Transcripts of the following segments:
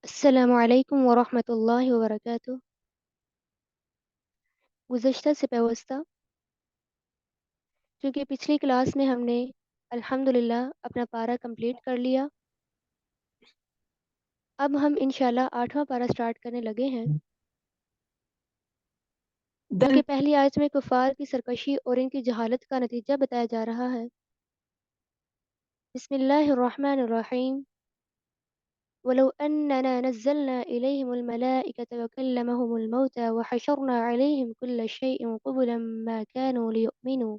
السلام علیکم ورحمۃ اللہ وبرکاتہ۔ گزشتہ سے پیوستہ چونکہ پچھلی کلاس میں ہم نے الحمدللہ اپنا پارہ کمپلیٹ کر لیا، اب ہم انشاءاللہ 8واں پارہ سٹارٹ کرنے لگے ہیں، جس کے پہلی آیت میں کفار کی سرکشی اور ان کی جہالت کا نتیجہ بتایا جا رہا ہے۔ بسم اللہ الرحمن الرحیم۔ وَلَوْ أَنَّنَا نَزَّلْنَا إِلَيْهِمُ الْمَلَائِكَةَ وَكَلَّمَهُمُ الْمَوْتَى وَحَشَرْنَا عَلَيْهِمْ كُلَّ شَيْءٍ قُبُلًا مَا كَانُوا لِيُؤْمِنُوا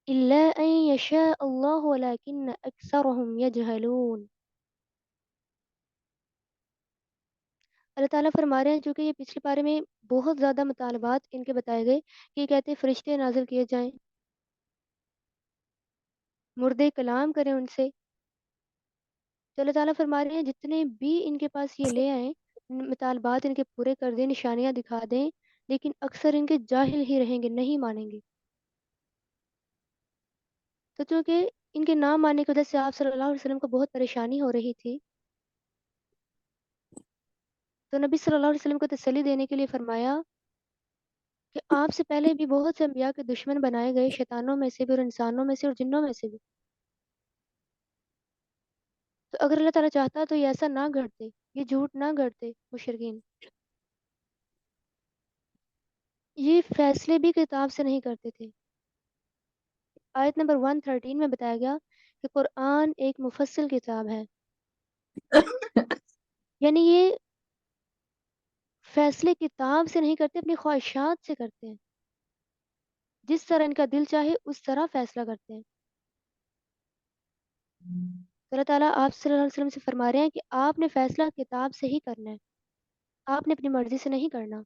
إِلَّا أَن يَشَاءَ اللَّهُ وَلَكِنَّ أَكْثَرَهُمْ يَجْهَلُونَ۔ اللہ تعالیٰ فرما رہے ہیں چونکہ یہ پچھلے پارے میں بہت زیادہ مطالبات ان کے بتائے گئے کہ یہ کہتے ہیں فرشتے نازل کیے جائیں، مردے کلام کریں ان سے، تو اللہ تعالیٰ فرما رہے ہیں جتنے بھی ان کے پاس یہ لے آئیں، مطالبات ان کے پورے کر دیں، نشانیاں دکھا دیں، لیکن اکثر ان کے جاہل ہی رہیں گے، نہیں مانیں گے۔ تو چونکہ ان کے نام ماننے کی وجہ سے آپ صلی اللہ علیہ وسلم کو بہت پریشانی ہو رہی تھی، تو نبی صلی اللہ علیہ وسلم کو تسلی دینے کے لیے فرمایا کہ آپ سے پہلے بھی بہت سے انبیاء کے دشمن بنائے گئے، شیطانوں میں سے بھی اور انسانوں میں سے اور جنوں میں سے بھی، تو اگر اللہ تعالیٰ چاہتا تو یہ ایسا نہ گھڑتے، یہ جھوٹ نہ گھڑتے مشرکین، یہ فیصلے بھی کتاب سے نہیں کرتے تھے۔ آیت نمبر 113 میں بتایا گیا کہ قرآن ایک مفصل کتاب ہے، یعنی یہ فیصلے کتاب سے نہیں کرتے، اپنی خواہشات سے کرتے ہیں، جس طرح ان کا دل چاہے اس طرح فیصلہ کرتے ہیں۔ تو اللہ تعالیٰ آپ صلی اللہ علیہ وسلم سے فرما رہے ہیں کہ آپ نے فیصلہ کتاب سے ہی کرنا ہے، آپ نے اپنی مرضی سے نہیں کرنا،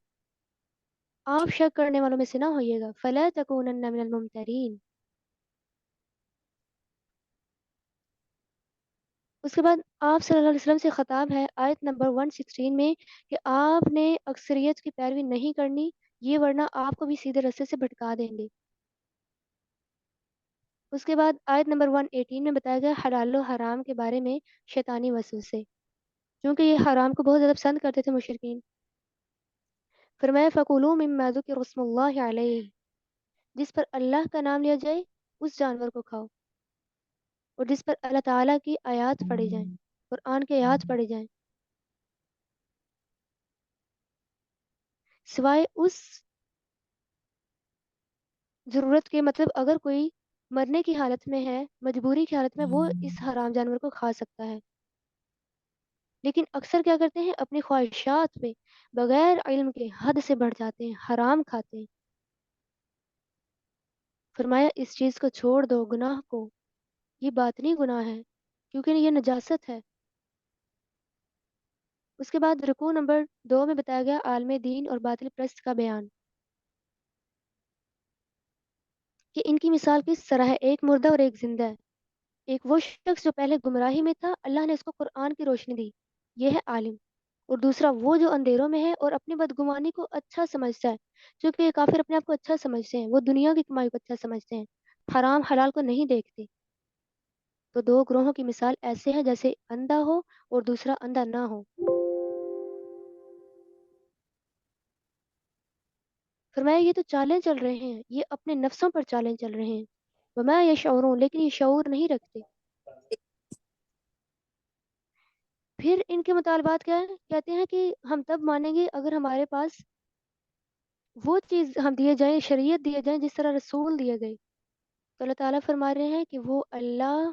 آپ شک کرنے والوں میں سے نہ ہوئیے گا۔ فَلَا تَكُونَنَّ مِنَ الْمُمْتَرِينَ۔ اس کے بعد آپ صلی اللہ علیہ وسلم سے خطاب ہے آیت نمبر 116 میں کہ آپ نے اکثریت کی پیروی نہیں کرنی، یہ ورنہ آپ کو بھی سیدھے رستے سے بھٹکا دیں گے۔ اس کے بعد آیت نمبر 118 میں بتایا گیا حلال و حرام کے بارے میں شیطانی وسوسے، کیونکہ یہ حرام کو بہت زیادہ پسند کرتے تھے مشرکین۔ فرمایا فَكُلُوا مِمَّا ذُكِرَ اسْمُ اللَّهِ عَلَيْهِ، جس پر اللہ کا نام لیا جائے اس جانور کو کھاؤ، اور جس پر اللہ تعالیٰ کی آیات پڑھی جائیں، قرآن کی آیات پڑھی جائیں، سوائے اس ضرورت کے، مطلب اگر کوئی مرنے کی حالت میں ہے، مجبوری کی حالت میں، وہ اس حرام جانور کو کھا سکتا ہے، لیکن اکثر کیا کرتے ہیں اپنی خواہشات پہ بغیر علم کے حد سے بڑھ جاتے ہیں، حرام کھاتے ہیں۔ فرمایا اس چیز کو چھوڑ دو، گناہ کو، یہ باطنی گناہ ہے کیونکہ یہ نجاست ہے۔ اس کے بعد رکوع نمبر 2 میں بتایا گیا عالم دین اور باطل پرست کا بیان کہ ان کی مثال کس طرح ہے، ایک مردہ اور ایک زندہ ہے۔ ایک وہ شخص جو پہلے گمراہی میں تھا، اللہ نے اس کو قرآن کی روشنی دی، یہ ہے عالم، اور دوسرا وہ جو اندھیروں میں ہے اور اپنی بدگمانی کو اچھا سمجھتا ہے، کیونکہ یہ کافر اپنے آپ کو اچھا سمجھتے ہیں، وہ دنیا کی کمائی کو اچھا سمجھتے ہیں، حرام حلال کو نہیں دیکھتے۔ تو دو گروہوں کی مثال ایسے ہے جیسے اندھا ہو اور دوسرا اندھا نہ ہو۔ فرمایا یہ تو چالیں چل رہے ہیں، یہ اپنے نفسوں پر چالیں چل رہے ہیں، وما یشعرون، لیکن یہ شعور نہیں رکھتے۔ پھر ان کے مطالبات کیا ہیں؟ کہتے ہیں کہ ہم تب مانیں گے اگر ہمارے پاس وہ چیز ہم دیے جائیں، شریعت دیے جائیں جس طرح رسول دیے گئے۔ تو اللہ تعالیٰ فرما رہے ہیں کہ وہ اللہ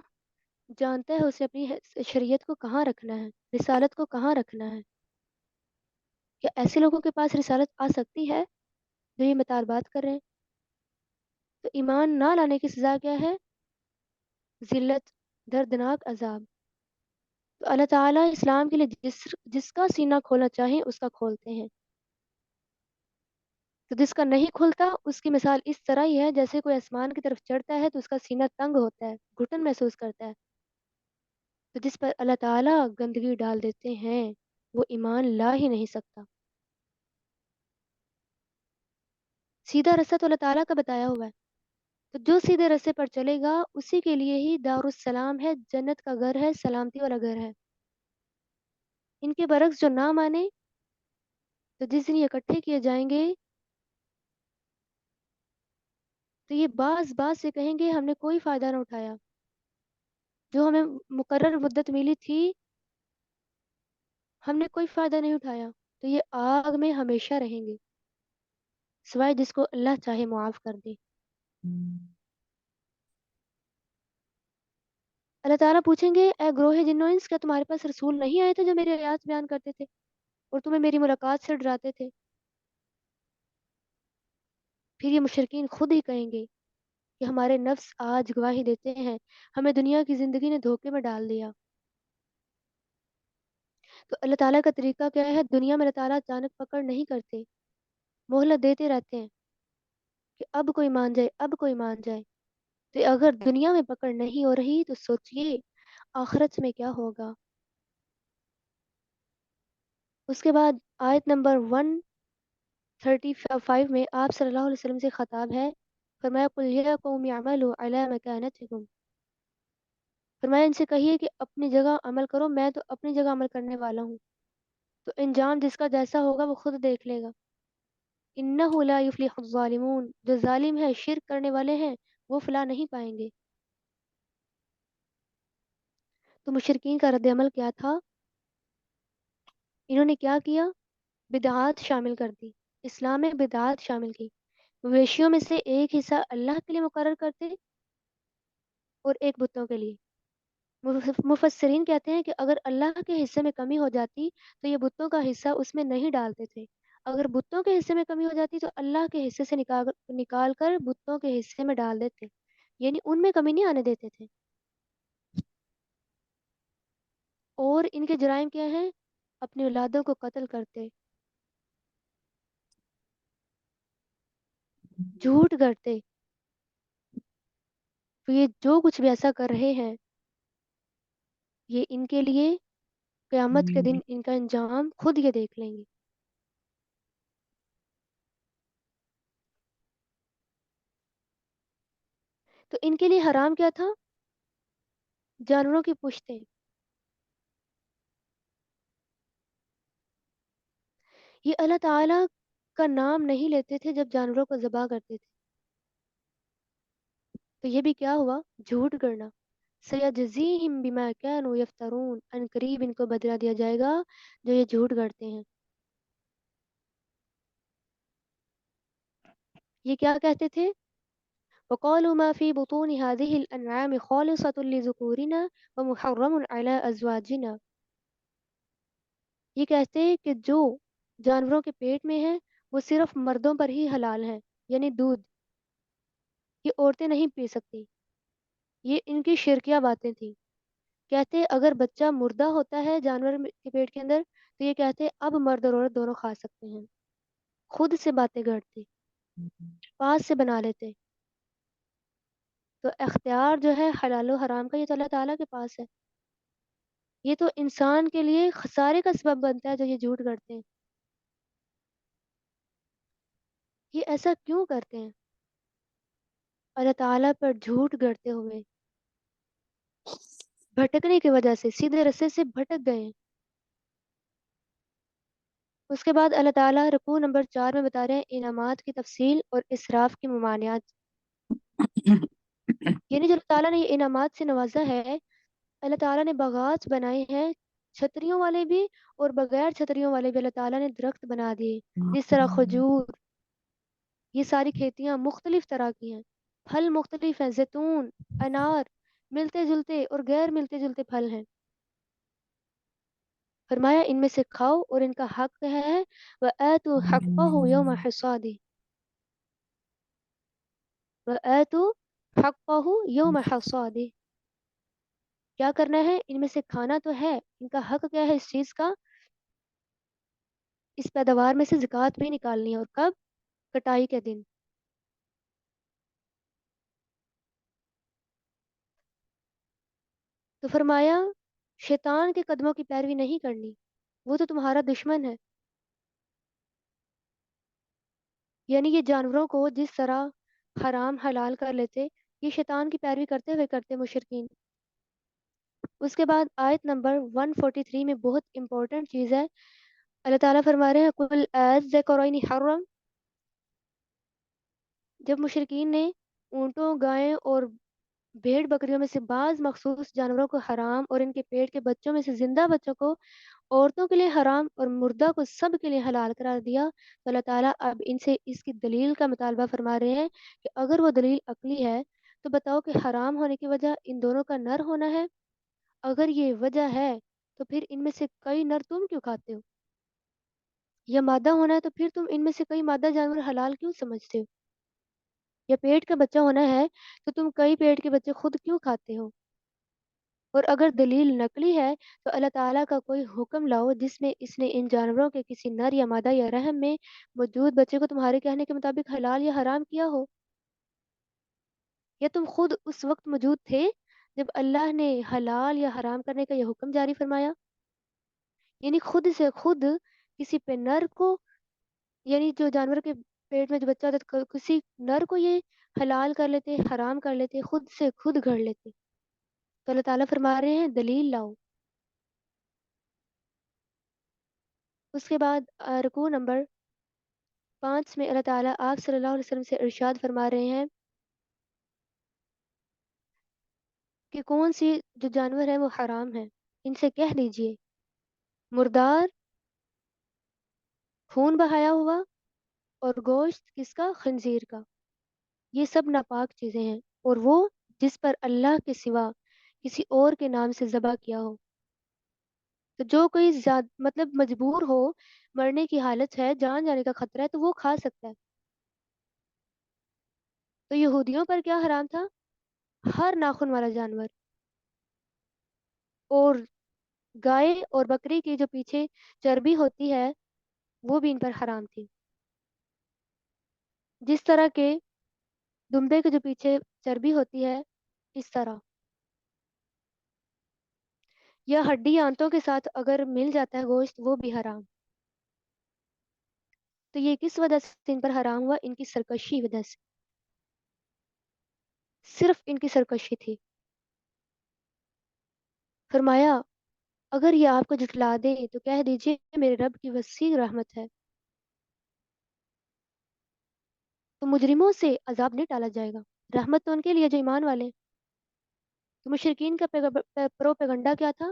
جانتا ہے اسے اپنی شریعت کو کہاں رکھنا ہے، رسالت کو کہاں رکھنا ہے۔ کیا ایسے لوگوں کے پاس رسالت آ سکتی ہے جو یہ مطالبات کر رہے ہیں؟ تو ایمان نہ لانے کی سزا کیا ہے؟ ذلت، دردناک عذاب۔ تو اللہ تعالیٰ اسلام کے لیے جس کا سینہ کھولنا چاہیں اس کا کھولتے ہیں، تو جس کا نہیں کھلتا اس کی مثال اس طرح ہی ہے جیسے کوئی آسمان کی طرف چڑھتا ہے تو اس کا سینہ تنگ ہوتا ہے، گھٹن محسوس کرتا ہے۔ تو جس پر اللہ تعالیٰ گندگی ڈال دیتے ہیں وہ ایمان لا ہی نہیں سکتا۔ سیدھا رستہ تو اللہ تعالیٰ کا بتایا ہوا ہے، تو جو سیدھے رستے پر چلے گا اسی کے لیے ہی دار السلام ہے، جنت کا گھر ہے، سلامتی والا گھر ہے۔ ان کے برعکس جو نہ مانے تو جس دن یہ اکٹھے کیے جائیں گے تو یہ باز باز سے کہیں گے ہم نے کوئی فائدہ نہ اٹھایا، جو ہمیں مقرر مدت ملی تھی ہم نے کوئی فائدہ نہیں اٹھایا، تو یہ آگ میں ہمیشہ رہیں گے سوائے جس کو اللہ چاہے معاف کر دے۔ اللہ تعالیٰ پوچھیں گے اے گروہ جن و انس، کیا تمہارے پاس رسول نہیں آئے تھے جو میرے آیات بیان کرتے تھے اور تمہیں میری ملاقات سے ڈراتے تھے؟ پھر یہ مشرکین خود ہی کہیں گے کہ ہمارے نفس آج گواہی دیتے ہیں، ہمیں دنیا کی زندگی نے دھوکے میں ڈال دیا۔ تو اللہ تعالیٰ کا طریقہ کیا ہے؟ دنیا میں اللہ تعالیٰ اچانک پکڑ نہیں کرتے، مہلت دیتے رہتے ہیں کہ اب کوئی مان جائے، اب کوئی مان جائے۔ تو اگر دنیا میں پکڑ نہیں ہو رہی تو سوچئے آخرت میں کیا ہوگا۔ اس کے بعد آیت نمبر 135 میں آپ صلی اللہ علیہ وسلم سے خطاب ہے، فرمایا قُلْ يَا قَوْمِ اعْمَلُوا عَلَىٰ مَكَانَتِكُمْ، فرمایا ان سے کہیے کہ اپنی جگہ عمل کرو، میں تو اپنی جگہ عمل کرنے والا ہوں، تو انجام جس کا جیسا ہوگا وہ خود دیکھ لے گا۔ إِنَّهُ لَا يُفْلِحُ الظَّالِمُونَ، جو ظالم ہے، شرک کرنے والے ہیں، وہ فلاح نہیں پائیں گے۔ تو مشرکین کا رد عمل کیا تھا؟ انہوں نے کیا کیا؟ بدعات شامل کر دی، اسلام میں بدعات شامل کی، مویشیوں میں سے ایک حصہ اللہ کے لیے مقرر کرتے اور ایک بتوں کے لیے۔ مفسرین کہتے ہیں کہ اگر اللہ کے حصے میں کمی ہو جاتی تو یہ بتوں کا حصہ اس میں نہیں ڈالتے تھے، اگر بتوں کے حصے میں کمی ہو جاتی تو اللہ کے حصے سے نکال کر بتوں کے حصے میں ڈال دیتے، یعنی ان میں کمی نہیں آنے دیتے تھے۔ اور ان کے جرائم کیا ہیں؟ اپنی اولادوں کو قتل کرتے، جھوٹ کرتے، تو یہ جو کچھ بھی ایسا کر رہے ہیں یہ ان کے لیے قیامت کے دن ان کا انجام خود یہ دیکھ لیں گے۔ تو ان کے لیے حرام کیا تھا؟ جانوروں کی پشتیں۔ یہ اللہ تعالیٰ کا نام نہیں لیتے تھے جب جانوروں کو ذبح کرتے تھے، تو یہ بھی کیا ہوا؟ جھوٹ کرنا۔ سَيَجْزِيهِمْ بِمَا كَانُوا يَفْتَرُونَ، ان قریب ان کو بدلہ دیا جائے گا جو یہ جھوٹ کرتے ہیں۔ یہ کیا کہتے تھے؟ وَقَالُوا مَا فِي بُطُونِ هَٰذِهِ الْأَنْعَامِ خَالِصَةٌ لِّذُكُورِنَا وَمُحَرَّمٌ عَلَىٰ أَزْوَاجِنَا، یہ کہتے ہیں کہ جو جانوروں کے پیٹ میں ہے وہ صرف مردوں پر ہی حلال ہے، یعنی دودھ، یہ عورتیں نہیں پی سکتی۔ یہ ان کی شرکیہ باتیں تھیں۔ کہتے اگر بچہ مردہ ہوتا ہے جانور کے پیٹ کے اندر تو یہ کہتے اب مرد اور عورت دونوں کھا سکتے ہیں، خود سے باتیں گھڑتے، پاس سے بنا لیتے۔ تو اختیار جو ہے حلال و حرام کا یہ تو اللہ تعالیٰ کے پاس ہے، یہ تو انسان کے لیے خسارے کا سبب بنتا ہے جو یہ جھوٹ کرتے ہیں۔ یہ ایسا کیوں کرتے ہیں؟ اللہ تعالیٰ پر جھوٹ گڑتے ہوئے بھٹکنے کی وجہ سے سیدھے رستے سے بھٹک گئے ہیں۔ اس کے بعد اللہ تعالیٰ رکوع نمبر 4 میں بتا رہے ہیں انعامات کی تفصیل اور اسراف کی ممانعت، یعنی جو اللہ تعالیٰ نے یہ انعامات سے نوازا ہے، اللہ تعالیٰ نے باغات بنائے ہیں، چھتریوں والے بھی اور بغیر چھتریوں والے بھی اللہ تعالیٰ نے درخت بنا دیے، جس طرح کھجور، یہ ساری کھیتیاں مختلف طرح کی ہیں، پھل مختلف ہیں، زیتون، انار، ملتے جلتے اور غیر ملتے جلتے پھل ہیں۔ فرمایا ان میں سے کھاؤ اور ان کا حق ہے وَآتُوا حَقَّهُ يَوْمَ حَصَادِهِ، وَآتُوا حَقَّهُ يَوْمَ حَصَادِهِ، کیا کرنا ہے؟ ان میں سے کھانا تو ہے، ان کا حق کیا ہے اس چیز کا؟ اس پیداوار میں سے زکوٰۃ بھی نکالنی ہے، اور کب؟ کٹائی کے دن۔ تو فرمایا شیطان کے قدموں کی پیروی نہیں کرنی، وہ تو تمہارا دشمن ہے۔ یعنی یہ جانوروں کو جس طرح حرام حلال کر لیتے، یہ شیطان کی پیروی کرتے ہوئے کرتے مشرکین۔ اس کے بعد آیت نمبر 143 میں بہت امپورٹنٹ چیز ہے. اللہ تعالیٰ فرما رہے ہیں قل الذکرین حرم. جب مشرکین نے اونٹوں، گائیں اور بھیڑ بکریوں میں سے بعض مخصوص جانوروں کو حرام اور ان کے پیٹ کے بچوں میں سے زندہ بچوں کو عورتوں کے لیے حرام اور مردہ کو سب کے لیے حلال قرار دیا، تو اللہ تعالیٰ اب ان سے اس کی دلیل کا مطالبہ فرما رہے ہیں کہ اگر وہ دلیل عقلی ہے تو بتاؤ کہ حرام ہونے کی وجہ ان دونوں کا نر ہونا ہے. اگر یہ وجہ ہے تو پھر ان میں سے کئی نر تم کیوں کھاتے ہو؟ یا مادہ ہونا ہے تو پھر تم ان میں سے کئی مادہ جانور حلال کیوں سمجھتے ہو؟ یا پیٹ کا بچہ ہونا ہے تو تم کئی پیٹ کے بچے خود کیوں کھاتے ہو؟ اور اگر دلیل نقلی ہے تو اللہ تعالیٰ کا کوئی حکم لاؤ جس میں اس نے ان جانوروں کے کسی نر یا مادہ یا رحم میں موجود بچے کو تمہارے کہنے کے مطابق حلال یا حرام کیا ہو. یا تم خود اس وقت موجود تھے جب اللہ نے حلال یا حرام کرنے کا یہ حکم جاری فرمایا. یعنی خود سے خود کسی پہ نر کو، یعنی جو جانور کے پیٹ میں جو بچہ ہوتا ہے کسی نر کو یہ حلال کر لیتے، حرام کر لیتے، خود سے خود گھڑ لیتے. تو اللہ تعالیٰ فرما رہے ہیں دلیل لاؤ. اس کے بعد رکوع نمبر 5 میں اللہ تعالیٰ آپ صلی اللہ علیہ وسلم سے ارشاد فرما رہے ہیں کہ کون سی جو جانور ہیں وہ حرام ہیں. ان سے کہہ دیجئے مردار، خون بہایا ہوا، اور گوشت کس کا؟ خنزیر کا. یہ سب ناپاک چیزیں ہیں، اور وہ جس پر اللہ کے سوا کسی اور کے نام سے ذبح کیا ہو. تو جو کوئی مطلب مجبور ہو، مرنے کی حالت ہے، جان جانے کا خطرہ ہے، تو وہ کھا سکتا ہے. تو یہودیوں پر کیا حرام تھا؟ ہر ناخن والا جانور، اور گائے اور بکری کی جو پیچھے چربی ہوتی ہے وہ بھی ان پر حرام تھی. جس طرح کے دمبے کے جو پیچھے چربی ہوتی ہے اس طرح، یا ہڈی آنتوں کے ساتھ اگر مل جاتا ہے گوشت وہ بھی حرام. تو یہ کس وجہ سے ان پر حرام ہوا؟ ان کی سرکشی وجہ سے، صرف ان کی سرکشی تھی. فرمایا اگر یہ آپ کو جھٹلا دے تو کہہ دیجئے میرے رب کی وسیع رحمت ہے، تو مجرموں سے عذاب نہیں ٹالا جائے گا. رحمت تو ان کے لیے جو ایمان والے. تو مشرکین کا پروپیگنڈا کیا تھا؟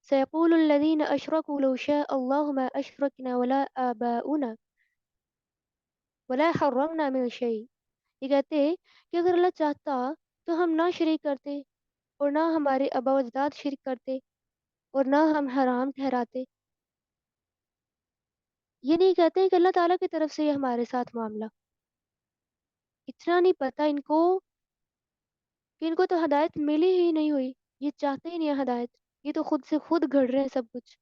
سيقول الذين أشركوا لو شاء الله ما أشركنا ولا آباؤنا ولا حرمنا من شيء. یہ کہتے کہ اگر اللہ چاہتا تو ہم نہ شریک کرتے، اور نہ ہمارے آبا و اجداد شرک کرتے، اور نہ ہم حرام ٹھہراتے. یہ نہیں کہتے کہ اللہ تعالیٰ کی طرف سے یہ ہمارے ساتھ معاملہ. اتنا نہیں پتہ ان کو کہ ان کو تو ہدایت ملی ہی نہیں ہوئی. یہ چاہتے ہی نہیں ہیں ہدایت، یہ تو خود سے خود گھڑ رہے ہیں سب کچھ.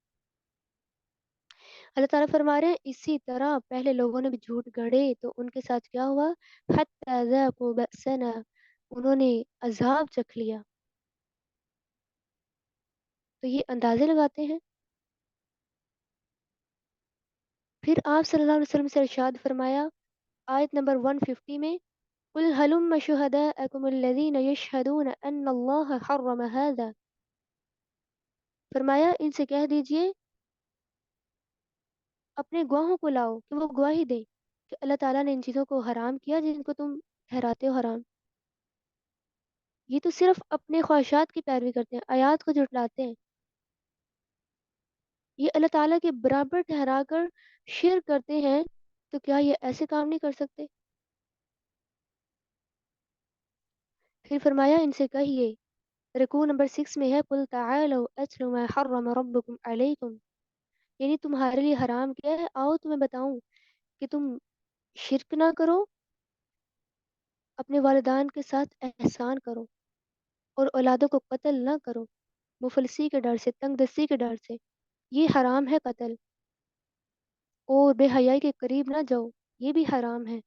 اللہ تعالیٰ فرما رہے ہیں اسی طرح پہلے لوگوں نے بھی جھوٹ گڑے تو ان کے ساتھ کیا ہوا؟ حتی ذاقوا بأسنا، انہوں نے عذاب چکھ لیا. تو یہ اندازے لگاتے ہیں. پھر آپ صلی اللہ علیہ وسلم سے ارشاد فرمایا آیت نمبر 150 میں قل هلم شهداءكم الذين يشهدون ان الله حرم هذا. فرمایا ان سے کہہ دیجئے اپنے گواہوں کو لاؤ کہ وہ گواہی دیں کہ اللہ تعالیٰ نے ان چیزوں کو حرام کیا جن کو تم ٹھہراتے ہو حرام. یہ تو صرف اپنے خواہشات کی پیروی کرتے ہیں، آیات کو جھٹلاتے ہیں. یہ اللہ تعالیٰ کے برابر ٹھہرا کر شرک کرتے ہیں، تو کیا یہ ایسے کام نہیں کر سکتے؟ پھر فرمایا ان سے کہیے، رکوع نمبر 6 میں ہے قل تعالوا اتل ما حرم ربکم علیکم. یعنی تمہارے لیے حرام کیا ہے، آؤ تمہیں بتاؤں کہ تم شرک نہ کرو، اپنے والدین کے ساتھ احسان کرو، اور اولادوں کو قتل نہ کرو مفلسی کے ڈر سے، تنگ دستی کے ڈر سے. یہ حرام ہے قتل. اور بے حیائی کے قریب نہ جاؤ، یہ بھی حرام ہے.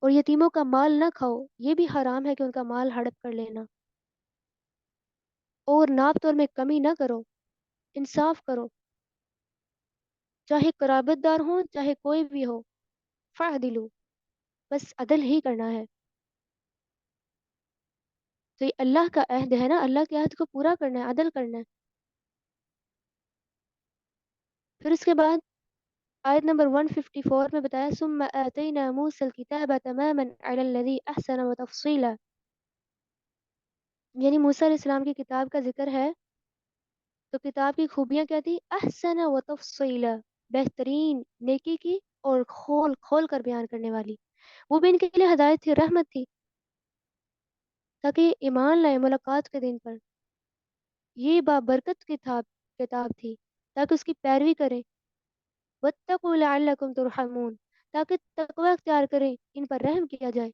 اور یتیموں کا مال نہ کھاؤ، یہ بھی حرام ہے کہ ان کا مال ہڑپ کر لینا. اور ناپ تول میں کمی نہ کرو، انصاف کرو، چاہے قرابت دار ہوں چاہے کوئی بھی ہو. فعدلو، بس عدل ہی کرنا ہے. تو یہ اللہ کا عہد ہے نا، اللہ کے عہد کو پورا کرنا ہے، عدل کرنا ہے. پھر اس کے بعد آیت نمبر 154 میں بتایا ثم آتینا موسى الكتاب تماما على الذي احسن وتفصیلا. یعنی موسیٰ علیہ السلام کی کتاب کا ذکر ہے، تو کتاب کی خوبیاں کیا تھی؟ احسن و تفصیلا، بہترین، نیکی کی اور کھول کھول کر بیان کرنے والی. وہ بھی ان کے لیے ہدایت تھی، رحمت تھی، تاکہ یہ ایمان لائے ملاقات کے دن پر. یہ بابرکت کتاب تھی تاکہ اس کی پیروی کریں. واتقوا لعلکم ترحمون، تاکہ تقوی اختیار کریں، ان پر رحم کیا جائے.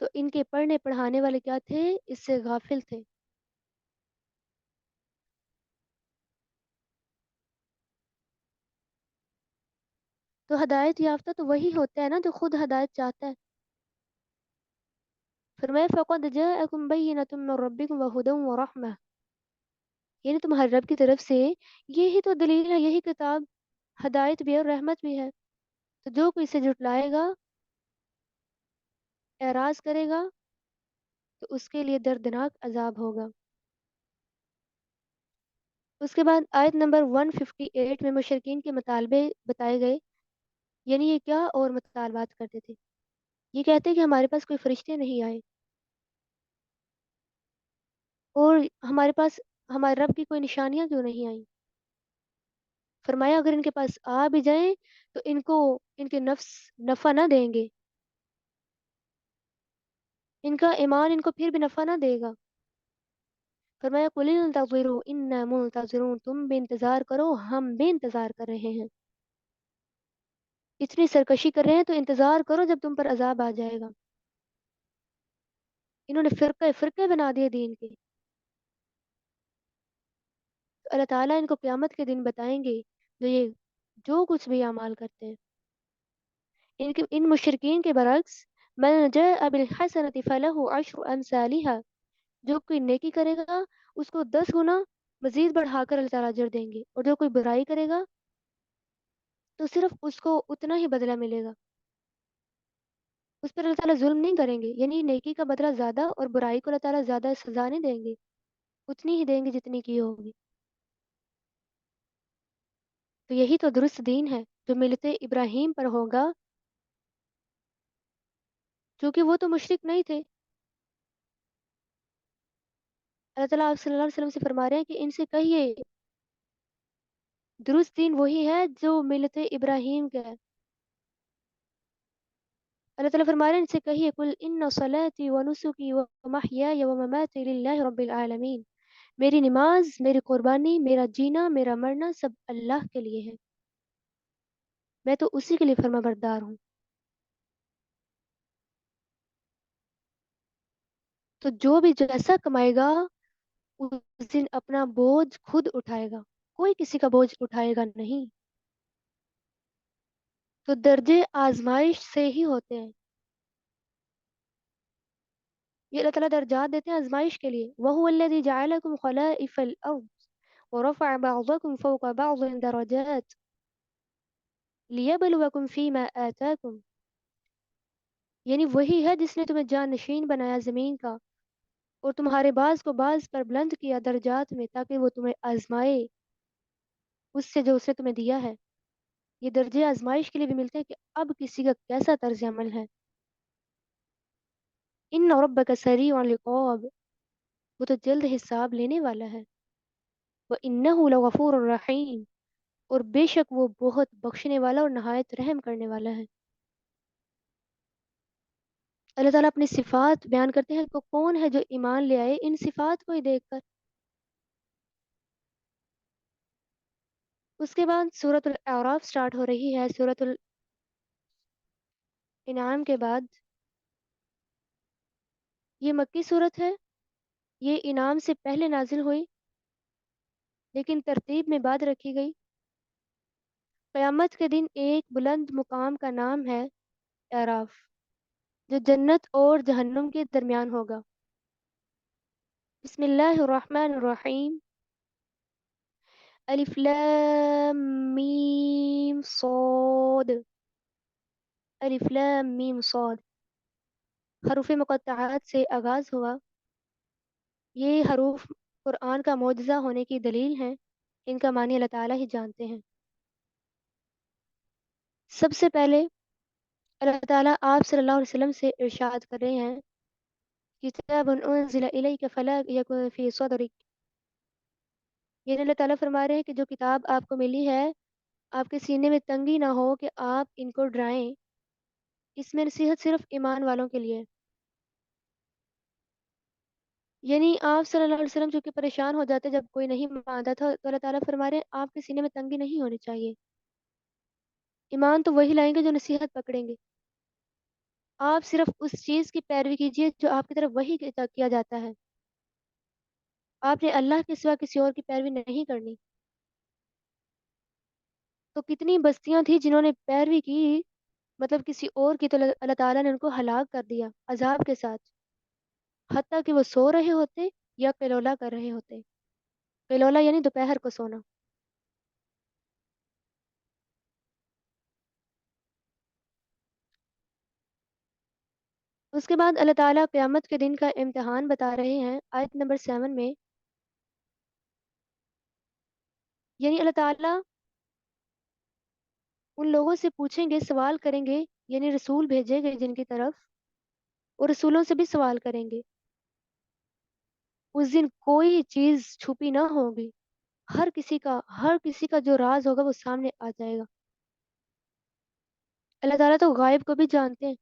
تو ان کے پڑھنے پڑھانے والے کیا تھے؟ اس سے غافل تھے. تو ہدایت یافتہ تو وہی ہوتا ہے نا جو خود ہدایت چاہتا ہے. فرمایا فقد جاءکم بینۃ من ربکم وہدی ورحمہ، یعنی تمہارے رب کی طرف سے یہی تو دلیل ہے، یہی کتاب ہدایت بھی ہے اور رحمت بھی ہے. تو جو کوئی اسے جھٹلائے گا، اعراض کرے گا، تو اس کے لیے دردناک عذاب ہوگا. اس کے بعد آیت نمبر 158 میں مشرکین کے مطالبے بتائے گئے. یعنی یہ کیا اور مطالبات کرتے تھے؟ یہ کہتے ہیں کہ ہمارے پاس کوئی فرشتے نہیں آئے، اور ہمارے پاس ہمارے رب کی کوئی نشانیاں کیوں نہیں آئیں. فرمایا اگر ان کے پاس آ بھی جائیں تو ان کو ان کے نفس نفع نہ دیں گے، ان کا ایمان ان کو پھر بھی نفع نہ دے گا. فرمایا قل انتظروا انا منتظرون، تم بھی انتظار کرو، ہم بھی انتظار کر رہے ہیں. اتنی سرکشی کر رہے ہیں تو انتظار کرو جب تم پر عذاب آ جائے گا. انہوں نے فرقے فرقے بنا دیے دین کے. تو اللہ تعالیٰ ان کو قیامت کے دن بتائیں گے جو کچھ بھی اعمال کرتے ہیں. ان مشرکین کے برعکس من جاء بالحسنة فله عشر امثالها، جو کوئی نیکی کرے گا اس کو 10 گنا مزید بڑھا کر اللہ تعالیٰ اجر دیں گے، اور جو کوئی برائی کرے گا تو صرف اس کو اتنا ہی بدلہ ملے گا، اس پر اللہ تعالیٰ ظلم نہیں کریں گے. یعنی نیکی کا بدلہ زیادہ اور برائی کو اللہ تعالیٰ زیادہ سزا نہیں دیں گے، اتنی ہی دیں گے جتنی کی ہوگی. تو یہی تو درست دین ہے جو ملت ابراہیم پر ہوگا، کیونکہ وہ تو مشرک نہیں تھے. اللہ تعالیٰ آپ صلی اللہ علیہ وسلم سے فرما رہے ہیں کہ ان سے کہیے درست دین وہی ہے جو ملت ابراہیم کا ہے. اللہ تعالیٰ فرما رہے ہیں ان سے کہیے قل ان صلاتی و نسکی و محیای و مماتی للہ رب العالمین، میری نماز، میری قربانی، میرا جینا، میرا مرنا سب اللہ کے لیے ہے، میں تو اسی کے لیے فرما بردار ہوں. تو جو بھی جیسا کمائے گا اس دن اپنا بوجھ خود اٹھائے گا، کوئی کسی کا بوجھ اٹھائے گا نہیں. تو درجے آزمائش سے ہی ہوتے ہیں. یہ اللہ تعالیٰ درجات دیتے ہیں آزمائش کے لیے. وَهُوَ الَّذِي جَعَلَكُمْ خَلَائِفَ الْأَرْضِ وَرَفَعَ بَعْضَكُمْ فَوْقَ بَعْضٍ دَرَجَاتٍ لِيَبْلُوَكُمْ فِي مَا آتَاكُمْ. یعنی وہی ہے جس نے تمہیں جانشین بنایا زمین کا، اور تمہارے بعض کو بعض پر بلند کیا درجات میں، تاکہ وہ تمہیں آزمائے اس سے جو اسے تمہیں دیا ہے. یہ درجے آزمائش کے لیے بھی ملتے ہیں کہ اب کسی کا کیسا طرز عمل ہے. ان ربک سریع العقاب، وہ تو جلد حساب لینے والا ہے. وَإِنَّهُ لَغَفُورٌ رَحِيمٌ، اور بے شک وہ بہت بخشنے والا اور نہایت رحم کرنے والا ہے. اللہ تعالیٰ اپنی صفات بیان کرتے ہیں کہ کون ہے جو ایمان لے آئے ان صفات کو ہی دیکھ کر. اس کے بعد سورۃ الاعراف سٹارٹ ہو رہی ہے. سورۃ الانعام کے بعد یہ مکی صورت ہے. یہ انعام سے پہلے نازل ہوئی لیکن ترتیب میں بعد رکھی گئی. قیامت کے دن ایک بلند مقام کا نام ہے اعراف، جو جنت اور جہنم کے درمیان ہوگا. بسم اللہ الرحمن الرحیم. الف لام میم صاد. الف لام میم صاد. حروف مقطعات سے آغاز ہوا۔ یہ حروف قرآن کا معجزہ ہونے کی دلیل ہیں۔ ان کا معنی اللہ تعالیٰ ہی جانتے ہیں۔ سب سے پہلے اللہ تعالیٰ آپ صلی اللہ علیہ وسلم سے ارشاد کر رہے ہیں، کتاب انزل الیک فلا یکن فی صدرک، یعنی اللہ تعالیٰ فرما رہے ہیں کہ جو کتاب آپ کو ملی ہے، آپ کے سینے میں تنگی نہ ہو کہ آپ ان کو ڈرائیں۔ اس میں نصیحت صرف ایمان والوں کے لیے، یعنی آپ صلی اللہ علیہ وسلم چونکہ پریشان ہو جاتے جب کوئی نہیں مانتا تھا، تو اللہ تعالیٰ فرما رہے ہیں آپ کے سینے میں تنگی نہیں ہونی چاہیے۔ ایمان تو وہی لائیں گے جو نصیحت پکڑیں گے۔ آپ صرف اس چیز کی پیروی کیجیے جو آپ کی طرف وہی کیا جاتا ہے۔ آپ نے اللہ کے سوا کسی اور کی پیروی نہیں کرنی۔ تو کتنی بستیاں تھیں جنہوں نے پیروی کی، مطلب کسی اور کی، تو اللہ تعالیٰ نے ان کو ہلاک کر دیا عذاب کے ساتھ، حتیٰ کہ وہ سو رہے ہوتے یا قیلولہ کر رہے ہوتے۔ قیلولہ یعنی دوپہر کو سونا۔ اس کے بعد اللہ تعالیٰ قیامت کے دن کا امتحان بتا رہے ہیں آیت نمبر 7 میں، یعنی اللہ تعالیٰ ان لوگوں سے پوچھیں گے، سوال کریں گے، یعنی رسول بھیجے گئے جن کی طرف، اور رسولوں سے بھی سوال کریں گے۔ اس دن کوئی چیز چھپی نہ ہوگی، ہر کسی کا جو راز ہوگا وہ سامنے آ جائے گا۔ اللہ تعالیٰ تو غائب کو بھی جانتے ہیں۔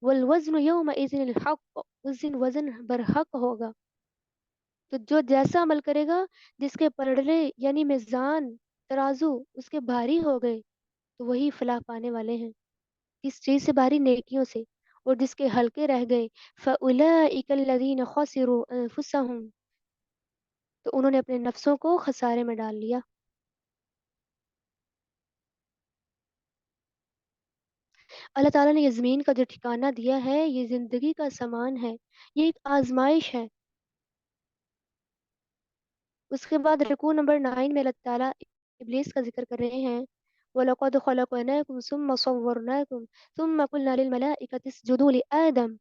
والوزن یومئذ الحق، اس دن وزن برحق ہوگا۔ تو جو جیسا عمل کرے گا، جس کے پلڑے یعنی میزان ترازو اس کے بھاری ہو گئے، تو وہی فلاح پانے والے ہیں۔ کس چیز سے بھاری؟ نیکیوں سے۔ اور جس کے ہلکے رہ گئے، فَأُولَئِكَ الَّذِينَ خَسِرُوا أَنفُسَهُمْ، تو انہوں نے اپنے نفسوں کو خسارے میں ڈال لیا۔ اللہ تعالیٰ نے یہ زمین کا جو ٹھکانہ دیا ہے، یہ زندگی کا سامان ہے، یہ ایک آزمائش ہے۔ اس کے بعد رکوع نمبر 9 میں اللہ تعالیٰ ابلیس کا ذکر کر رہے ہیں، وَلَقَدْ خَلَقْنَاكُمْ ثُمَّ صَوَّرْنَاكُمْ ثُمَّ قُلْنَا لِلْمَلَائِكَةِ اسْجُدُوا لِآدَمَ،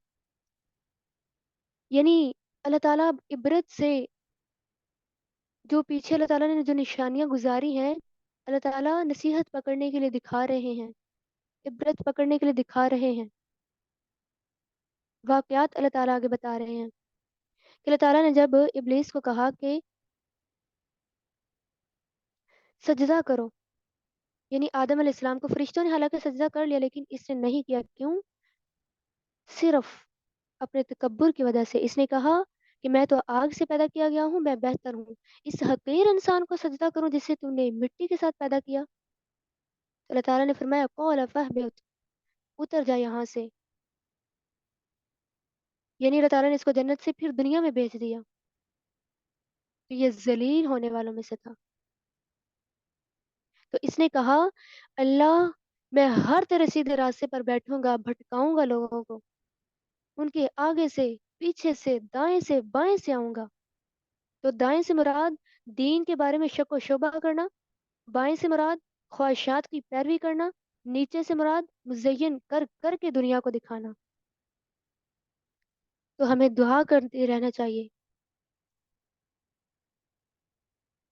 یعنی اللہ تعالیٰ عبرت سے، جو پیچھے اللہ تعالیٰ نے جو نشانیاں گزاری ہیں، اللہ تعالیٰ نصیحت پکڑنے کے لیے دکھا رہے ہیں، عبرت پکڑنے کے لیے دکھا رہے ہیں، واقعات اللہ تعالیٰ آگے بتا رہے ہیں کہ اللہ تعالیٰ نے جب ابلیس کو کہا کہ سجدہ کرو، یعنی آدم علیہ السلام کو، فرشتوں نے حالانکہ سجدہ کر لیا لیکن اس نے نہیں کیا، کیوں؟ صرف اپنے تکبر کی وجہ سے۔ اس نے کہا کہ میں تو آگ سے پیدا کیا گیا ہوں، میں بہتر ہوں، اس حقیر انسان کو سجدہ کروں جسے تم نے مٹی کے ساتھ پیدا کیا؟ تو اللہ تعالیٰ نے فرمایا قَالَ فَاهْبِطْ، اتر جا یہاں سے، یعنی اللہ تعالیٰ نے اس کو جنت سے پھر دنیا میں بھیج دیا، تو یہ ذلیل ہونے والوں میں سے تھا۔ تو اس نے کہا اللہ، میں ہر طرح سیدھے راستے پر بیٹھوں گا، بھٹکاؤں گا لوگوں کو، ان کے آگے سے، پیچھے سے، دائیں سے، بائیں سے آؤں گا۔ تو دائیں سے مراد دین کے بارے میں شک و شبہ کرنا، بائیں سے مراد خواہشات کی پیروی کرنا، نیچے سے مراد مزین کر کر کے دنیا کو دکھانا۔ تو ہمیں دعا کرتے رہنا چاہیے،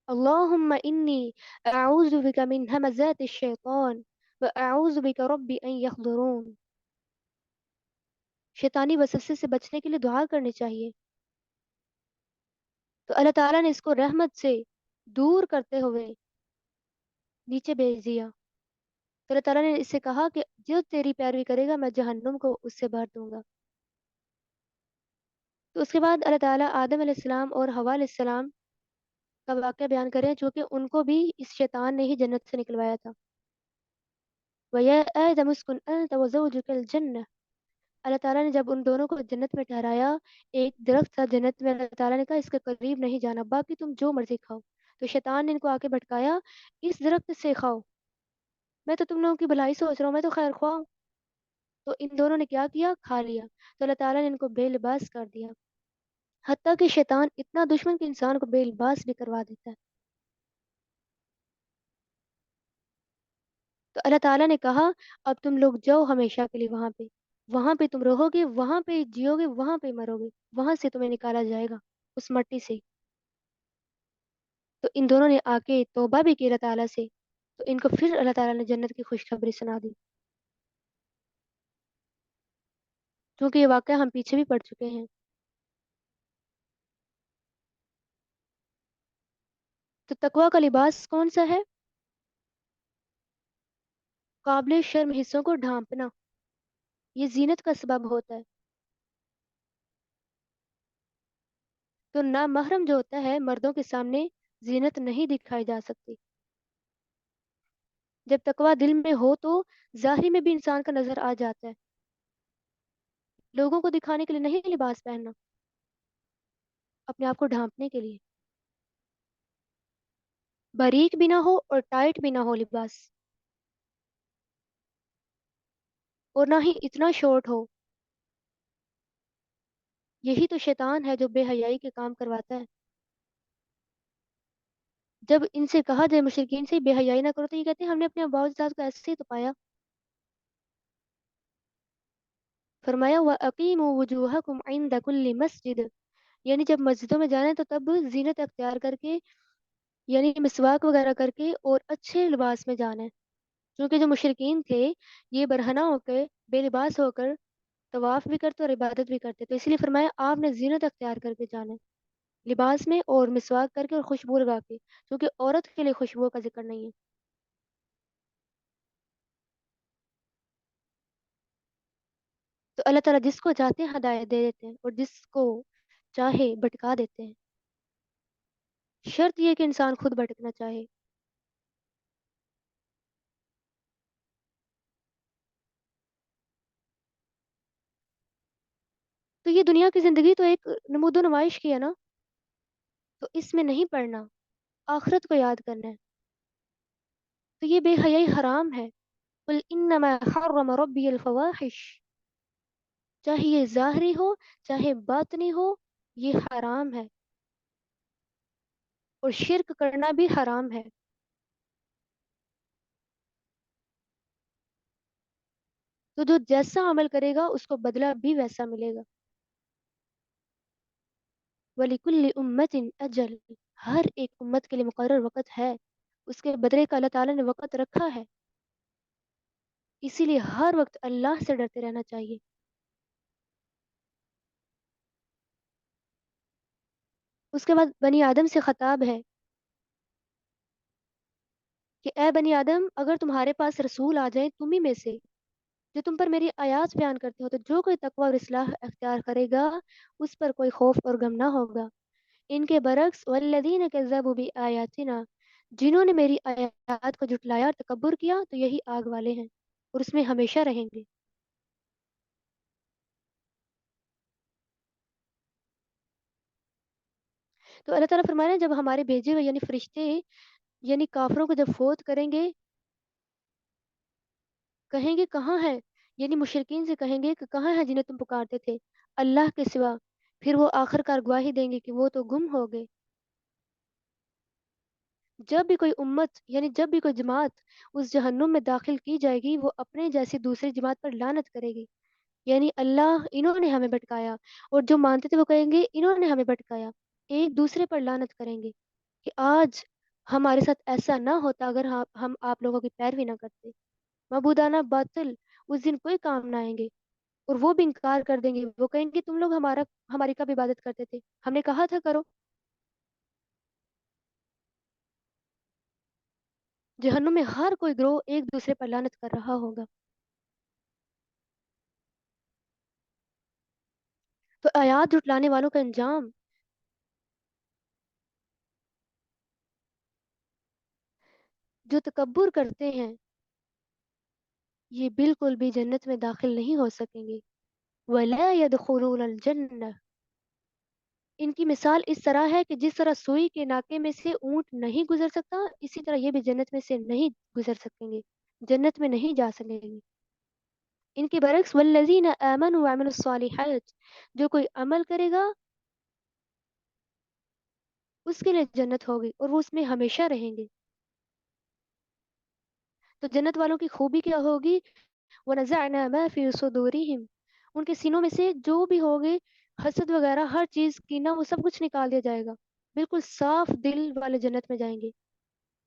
اللہم انی اعوذ بک من ہمزات الشیطان واعوذ بک رب ان یحضرون، شیطانی وسوسے سے بچنے کے لیے دعا کرنی چاہیے۔ تو اللہ تعالیٰ نے اس کو رحمت سے دور کرتے ہوئے نیچے بھیج دیا۔ تو اللہ تعالیٰ نے اس سے کہا کہ جو تیری پیروی کرے گا میں جہنم کو اس سے بھر دوں گا۔ تو اس کے بعد اللہ تعالیٰ آدم علیہ السلام اور حوا علیہ السلام کا واقعہ بیان کریں، چونکہ ان کو بھی اس شیطان نے ہی جنت سے نکلوایا تھا۔ وَيَا آدَمُ اسْكُنْ أَنْتَ وَزَوْجُكَ الْجَنَّةَ، اللہ تعالیٰ نے جب ان دونوں کو جنت میں ٹھہرایا، ایک درخت تھا جنت میں، اللہ تعالیٰ نے کہا اس کے قریب نہیں جانا، باقی تم جو مرضی کھاؤ۔ تو شیطان نے ان کو آ کے بھٹکایا، اس درخت سے کھاؤ، میں تو تم لوگوں کی بھلائی سوچ رہا ہوں، میں تو خیر خواہ ہوں۔ تو ان دونوں نے کیا کیا؟ کھا لیا۔ تو اللہ تعالیٰ نے ان کو بے لباس کر دیا، حتیٰ کہ شیطان اتنا دشمن کہ انسان کو بے لباس بھی کروا دیتا ہے۔ تو اللہ تعالیٰ نے کہا اب تم لوگ جاؤ ہمیشہ کے لیے وہاں پہ، وہاں پہ تم رہو گے، وہاں پہ جیو گے، وہاں پہ مرو گے، وہاں سے تمہیں نکالا جائے گا اس مٹی سے۔ تو ان دونوں نے آ کے توبہ بھی کی اللہ تعالیٰ سے، تو ان کو پھر اللہ تعالیٰ نے جنت کی خوشخبری سنا دی، کیونکہ یہ واقعہ ہم پیچھے بھی پڑ چکے ہیں۔ تو تقوی کا لباس کون سا ہے؟ قابل شرم حصوں کو ڈھانپنا، یہ زینت کا سبب ہوتا ہے۔ تو نامحرم جو ہوتا ہے مردوں کے سامنے زینت نہیں دکھائی جا سکتی۔ جب تقوی دل میں ہو تو ظاہری میں بھی انسان کا نظر آ جاتا ہے، لوگوں کو دکھانے کے لیے نہیں لباس پہننا، اپنے آپ کو ڈھانپنے کے لیے، باریک بھی نہ ہو اور ٹائٹ بھی نہ ہو لباس، اور نہ ہی اتنا شارٹ ہو۔ یہی تو شیطان ہے جو بے حیائی کے کام کرواتا ہے۔ جب ان سے کہا جائے مشرکین سے بے حیائی نہ کرو، تو یہ کہتے ہیں ہم نے اپنے اباء و اجداد کو ایسے ہی تو پایا۔ فرمایا وَأَقِيمُوا وُجُوهَكُمْ عِنْدَ كُلِّ مسجد، یعنی جب مسجدوں میں جانا ہے تو تب زینت اختیار کر کے، یعنی مسواک وغیرہ کر کے اور اچھے لباس میں جانا ہے، کیونکہ جو مشرکین تھے یہ برہنہ ہو کے بے لباس ہو کر طواف بھی کرتے اور عبادت بھی کرتے، تو اس لیے فرمایا آپ نے زینت اختیار کر کے جانا ہے، لباس میں اور مسواک کر کے اور خوشبو لگا کے، کیونکہ عورت کے لیے خوشبو کا ذکر نہیں ہے۔ تو اللہ تعالیٰ جس کو چاہتے ہیں ہدایت دے دیتے ہیں اور جس کو چاہے بھٹکا دیتے ہیں، شرط یہ کہ انسان خود بھٹکنا چاہے۔ تو یہ دنیا کی زندگی تو ایک نمود و نمائش کی ہے نا، تو اس میں نہیں پڑنا، آخرت کو یاد کرنا ہے۔ تو یہ بے حیائی حرام ہے۔ قل انما حرم ربی الفواحش، چاہے یہ ظاہری ہو چاہے باطنی ہو، یہ حرام ہے، اور شرک کرنا بھی حرام ہے۔ تو جو جیسا عمل کرے گا اس کو بدلہ بھی ویسا ملے گا۔ وَلِكُلِّ أُمَّةٍ أَجَلٌ، ہر ایک امت کے لیے مقرر وقت ہے، اس کے بدلے کا اللہ تعالیٰ نے وقت رکھا ہے، اسی لیے ہر وقت اللہ سے ڈرتے رہنا چاہیے۔ اس کے بعد بنی آدم سے خطاب ہے کہ اے بنی آدم، اگر تمہارے پاس رسول آ جائیں تمہیں میں سے جو تم پر میری آیات بیان کرتے ہو، تو جو کوئی تقوی اور اصلاح اختیار کرے گا اس پر کوئی خوف اور غم نہ ہوگا۔ ان کے برعکس والذین کذبوا بآیاتنا، جنہوں نے میری آیات کو جھٹلایا اور تکبر کیا، تو یہی آگ والے ہیں اور اس میں ہمیشہ رہیں گے۔ تو اللہ تعالیٰ فرما رہے ہیں جب ہمارے بھیجے ہوئے یعنی فرشتے یعنی کافروں کو جب فوت کریں گے، کہیں گے کہاں ہے، یعنی مشرکین سے کہیں گے کہ کہاں ہے جنہیں تم پکارتے تھے اللہ کے سوا، پھر وہ آخر کار گواہی دیں گے کہ وہ تو گم ہو گئے۔ جب بھی کوئی امت یعنی جب بھی کوئی جماعت اس جہنم میں داخل کی جائے گی، وہ اپنے جیسی دوسری جماعت پر لعنت کرے گی، یعنی اللہ انہوں نے ہمیں بھٹکایا، اور جو مانتے تھے وہ کہیں گے انہوں نے ہمیں بھٹکایا، ایک دوسرے پر لعنت کریں گے کہ آج ہمارے ساتھ ایسا نہ ہوتا اگر ہم آپ لوگوں کی پیروی نہ کرتے۔ معبودانہ باطل اس دن کوئی کام نہ آئیں گے، اور وہ بھی انکار کر دیں گے، وہ کہیں گے تم لوگ ہماری کب عبادت کرتے تھے، ہم نے کہا تھا کرو۔ جہنم میں ہر کوئی گروہ ایک دوسرے پر لعنت کر رہا ہوگا۔ تو آیات جھٹلانے والوں کا انجام، جو تکبر کرتے ہیں یہ بالکل بھی جنت میں داخل نہیں ہو سکیں گے۔ وَلَا يَدْخُلُونَ الْجَنَّةَ، ان کی مثال اس طرح ہے کہ جس طرح سوئی کے ناکے میں سے اونٹ نہیں گزر سکتا، اسی طرح یہ بھی جنت میں سے نہیں گزر سکیں گے، جنت میں نہیں جا سکیں گے۔ ان کے برعکس والذین آمنوا وعملوا الصالحات، جو کوئی عمل کرے گا اس کے لیے جنت ہوگی اور وہ اس میں ہمیشہ رہیں گے۔ تو جنت والوں کی خوبی کیا ہوگی؟ وَنَزَعْنَا مَا فِي صُدُورِهِمْ، ان کے سینوں میں سے جو بھی ہوگے حسد وغیرہ ہر چیز کینہ وہ سب کچھ نکال دیا جائے گا، بالکل صاف دل والے جنت میں جائیں گے۔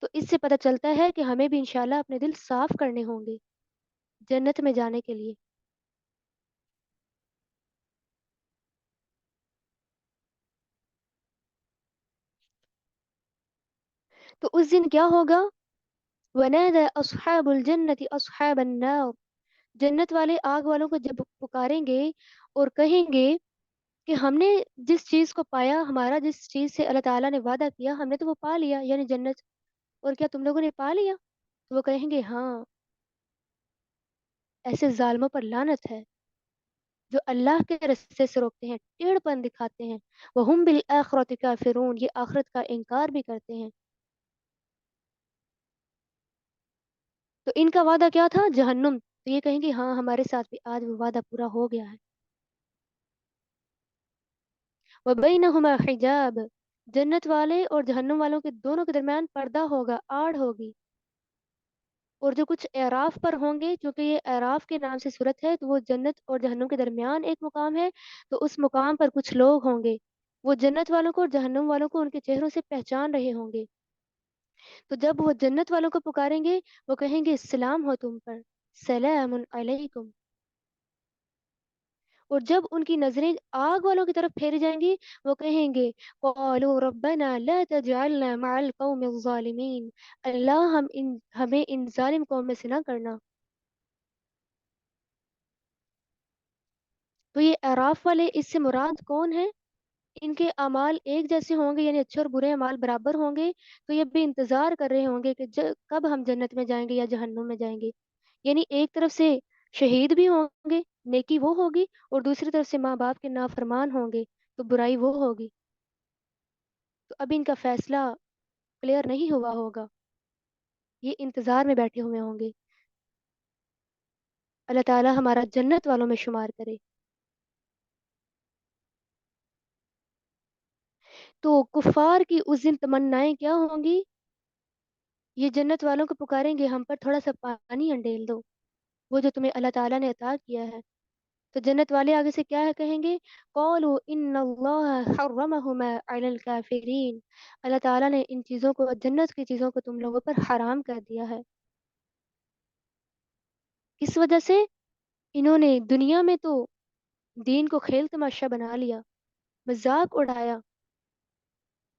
تو اس سے پتہ چلتا ہے کہ ہمیں بھی انشاءاللہ اپنے دل صاف کرنے ہوں گے جنت میں جانے کے لیے۔ تو اس دن کیا ہوگا؟ وَنَادَى أَصْحَابُ الْجَنَّةِ أَصْحَابَ النَّارِ، جنت والے آگ والوں کو جب پکاریں گے اور کہیں گے کہ ہم نے جس چیز کو پایا، ہمارا جس چیز سے اللہ تعالیٰ نے وعدہ کیا ہم نے تو وہ پا لیا، یعنی جنت، اور کیا تم لوگوں نے پا لیا؟ تو وہ کہیں گے ہاں، ایسے ظالموں پر لعنت ہے جو اللہ کے رستے سے روکتے ہیں، ٹیڑھ پن دکھاتے ہیں، وَهُمْ بِالْآخِرَةِ كَافِرُونَ، یہ آخرت کا انکار بھی کرتے ہیں۔ تو ان کا وعدہ کیا تھا؟ جہنم، تو یہ کہیں گے ہاں ہمارے ساتھ بھی آج وہ وعدہ پورا ہو گیا ہے۔ وَبَيْنَهُمَا حِجَابٌ، جنت والے اور جہنم والوں کے دونوں کے درمیان پردہ ہوگا، آڑ ہوگی۔ اور جو کچھ اعراف پر ہوں گے، کیونکہ یہ اعراف کے نام سے صورت ہے تو وہ جنت اور جہنم کے درمیان ایک مقام ہے، تو اس مقام پر کچھ لوگ ہوں گے، وہ جنت والوں کو اور جہنم والوں کو ان کے چہروں سے پہچان رہے ہوں گے۔ تو جب وہ جنت والوں کو پکاریں گے وہ کہیں گے السلام ہو تم پر، سلام علیکم۔ اور جب ان کی نظریں آگ والوں کی طرف پھیری جائیں گی وہ کہیں گے قالوا ربنا لا تجعلنا مع القوم الظالمین، اللہ ہمیں ان ظالم قوم میں سے نہ کرنا۔ تو یہ اعراف والے اس سے مراد کون ہیں؟ ان کے اعمال ایک جیسے ہوں گے، یعنی اچھے اور برے اعمال برابر ہوں گے، تو یہ بھی انتظار کر رہے ہوں گے کہ کب ہم جنت میں جائیں گے یا جہنم میں جائیں گے۔ یعنی ایک طرف سے شہید بھی ہوں گے، نیکی وہ ہوگی، اور دوسری طرف سے ماں باپ کے نافرمان ہوں گے تو برائی وہ ہوگی۔ تو اب ان کا فیصلہ کلیئر نہیں ہوا ہوگا، یہ انتظار میں بیٹھے ہوئے ہوں گے۔ اللہ تعالی ہمارا جنت والوں میں شمار کرے۔ تو کفار کی اس دن تمنائیں کیا ہوں گی؟ یہ جنت والوں کو پکاریں گے ہم پر تھوڑا سا پانی انڈیل دو، وہ جو تمہیں اللہ تعالیٰ نے عطا کیا ہے۔ تو جنت والے آگے سے کیا ہے کہیں گے؟ قالوا ان اللہ حرمہما علی الکافرین، اللہ تعالیٰ نے ان چیزوں کو، جنت کی چیزوں کو تم لوگوں پر حرام کر دیا ہے۔ کس وجہ سے؟ انہوں نے دنیا میں تو دین کو کھیل تماشا بنا لیا، مذاق اڑایا،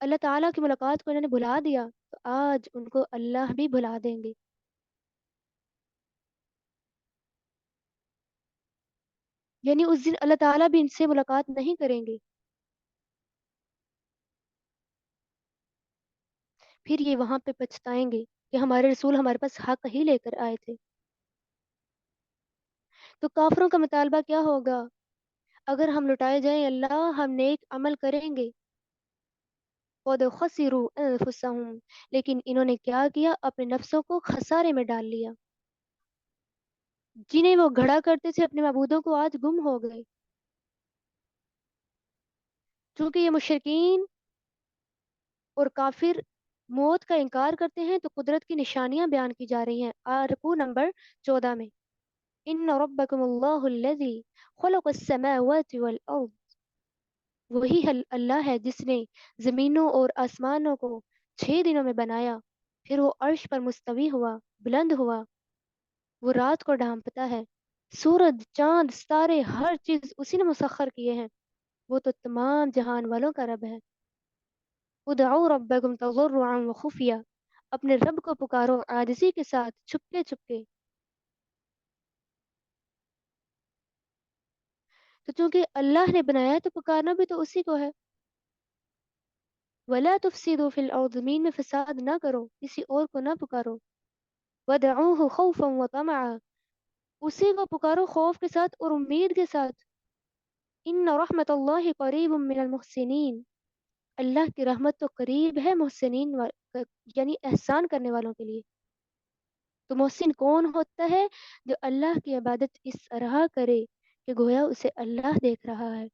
اللہ تعالیٰ کی ملاقات کو انہوں نے بھلا دیا، تو آج ان کو اللہ بھی بھلا دیں گے۔ یعنی اس دن اللہ تعالیٰ بھی ان سے ملاقات نہیں کریں گے۔ پھر یہ وہاں پہ پچھتائیں گے کہ ہمارے رسول ہمارے پاس حق ہی لے کر آئے تھے۔ تو کافروں کا مطالبہ کیا ہوگا؟ اگر ہم لٹائے جائیں اللہ ہم نیک عمل کریں گے، خود خسروا انفسہم، لیکن انہوں نے کیا کیا؟ اپنے نفسوں کو خسارے میں ڈال لیا۔ جنہیں وہ گھڑا کرتے تھے اپنے معبودوں کو آج گم ہو گئے، چونکہ یہ مشرکین اور کافر موت کا انکار کرتے ہیں تو قدرت کی نشانیاں بیان کی جا رہی ہیں رکوع نمبر 14 میں۔ ان ربکم اللہ الذی خلق السماوات والارض، وہی اللہ ہے جس نے زمینوں اور آسمانوں کو 6 دنوں میں بنایا، پھر وہ عرش پر مستوی ہوا، بلند ہوا، وہ رات کو ڈھانپتا ہے، سورج چاند ستارے ہر چیز اسی نے مسخر کیے ہیں، وہ تو تمام جہان والوں کا رب ہے۔ ادعوا ربکم تضرعا وخفیہ، اپنے رب کو پکارو عاجزی کے ساتھ، چھپکے چھپکے۔ تو چونکہ اللہ نے بنایا ہے تو پکارنا بھی تو اسی کو ہے۔ ولا تفسدوا فی الارض، زمین میں فساد نہ کرو، کسی اور کو نہ پکارو۔ ودعوہ خوفا وطمعا، اسی کو پکارو خوف کے ساتھ اور امید کے ساتھ۔ ان رحمت اللہ قریب من المحسنین، اللہ کی رحمت تو قریب ہے محسنین یعنی احسان کرنے والوں کے لیے۔ تو محسن کون ہوتا ہے؟ جو اللہ کی عبادت اس طرح کرے کہ گویا اسے اللہ دیکھ رہا ہے،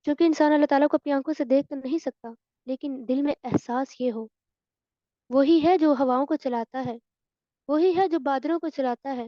چونکہ انسان اللہ تعالیٰ کو اپنی آنکھوں سے دیکھ تو نہیں سکتا، لیکن دل میں احساس یہ ہو۔ وہی ہے جو ہواؤں کو چلاتا ہے، وہی ہے جو بادلوں کو چلاتا ہے،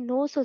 950